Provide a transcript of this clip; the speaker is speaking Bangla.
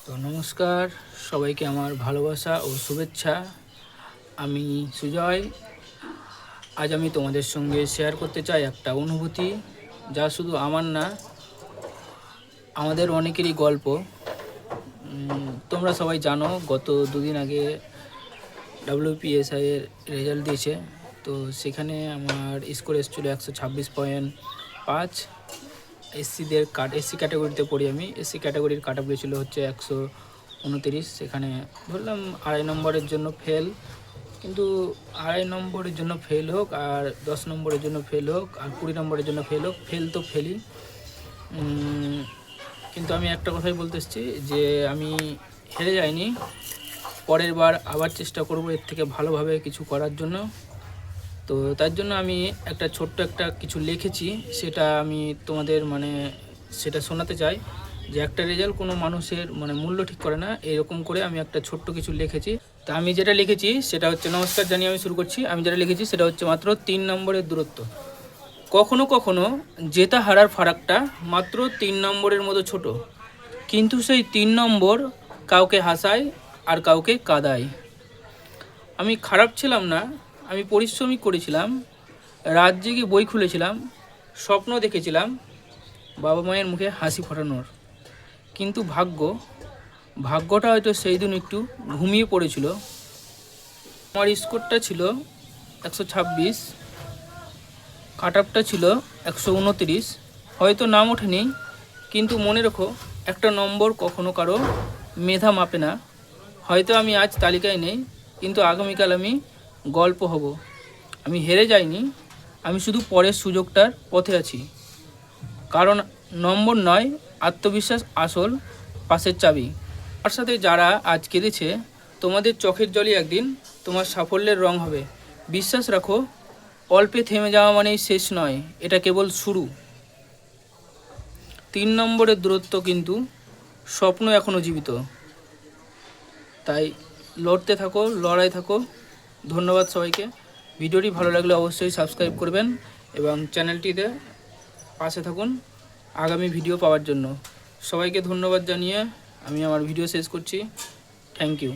তো নমস্কার সবাইকে আমার ভালোবাসা ও শুভেচ্ছা। আমি সুজয়। আজ আমি তোমাদের সঙ্গে শেয়ার করতে চাই একটা অনুভূতি, যা শুধু আমার না, আমাদের অনেকেরই গল্প। তোমরা সবাই জানো, গত দুদিন আগে WPSI এর রেজাল্ট দিয়েছে। তো সেখানে আমার স্কোর এসেছিলো 126.5। এসসি ক্যাটাগরিতে পড়ি আমি। এসসি ক্যাটাগরির কাট অফ গেছিলো হচ্ছে 129। সেখানে ধরলাম 2.5 নম্বরের জন্য ফেল, কিন্তু 2.5 নম্বরের জন্য ফেল হোক আর 10 নম্বরের জন্য ফেল হোক আর 20 নম্বরের জন্য ফেল হোক, ফেল তো ফেলই। কিন্তু আমি একটা কথাই বলতে এসেছি যে আমি হেরে যাইনি। পরের বার আবার চেষ্টা করব এর থেকে ভালোভাবে কিছু করার জন্য। তো তার জন্য আমি ছোট্ট একটা কিছু লিখেছি, সেটা আমি তোমাদের সেটা শোনাতে চাই। যে একটা রেজাল্ট কোনো মানুষের মূল্য ঠিক করে না, এরকম করে আমি একটা ছোট্ট কিছু লিখেছি। তা আমি যেটা লিখেছি সেটা হচ্ছে, নমস্কার জানিয়ে আমি শুরু করছি। আমি যেটা লিখেছি সেটা হচ্ছে মাত্র 3 নম্বরের দূরত্ব। কখনো কখনো জেতা হারার ফারাকটা মাত্র 3 নম্বরের মতো ছোট, কিন্তু সেই 3 নম্বর কাউকে হাসায় আর কাউকে কাঁদায়। আমি খারাপ ছিলাম না, আমি পরিশ্রমই করেছিলাম, রাত জেগে বই খুলেছিলাম, স্বপ্ন দেখেছিলাম বাবা মায়ের মুখে হাসি ফোটানোর। কিন্তু ভাগ্যটা হয়তো সেই দিন একটু ঘুমিয়ে পড়েছিল। আমার স্কোরটা ছিল 126, কাট অফটা ছিল 129। হয়তো নাম ওঠেনি, কিন্তু মনে রেখো, একটা নম্বর কখনো কারো মেধা মাপে না। হয়তো আমি আজ তালিকায় নেই, কিন্তু আগামীকাল আমি গল্প হব। আমি হেরে যাইনি, আমি শুধু পরের সুযোগটার পথে আছি। কারণ নম্বর নয়, আত্মবিশ্বাস আসল পাশের চাবি। আমার সাথে যারা আজ কেঁদেছে, তোমাদের চোখের জলই একদিন তোমার সাফল্যের রং হবে। বিশ্বাস রাখো, অল্পে থেমে যাওয়া মানেই শেষ নয়, এটা কেবল শুরু। 3 নম্বরের দূরত্ব, কিন্তু স্বপ্ন এখনও জীবিত। তাই লড়তে থাকো, লড়াই থাকো। ধন্যবাদ সবাইকে। ভিডিওটি ভালো লাগলে অবশ্যই সাবস্ক্রাইব করবেন এবং চ্যানেলটিতে পাশে থাকুন আগামী ভিডিও পাওয়ার জন্য। সবাইকে ধন্যবাদ জানিয়ে আমি আমার ভিডিও শেষ করছি। Thank you.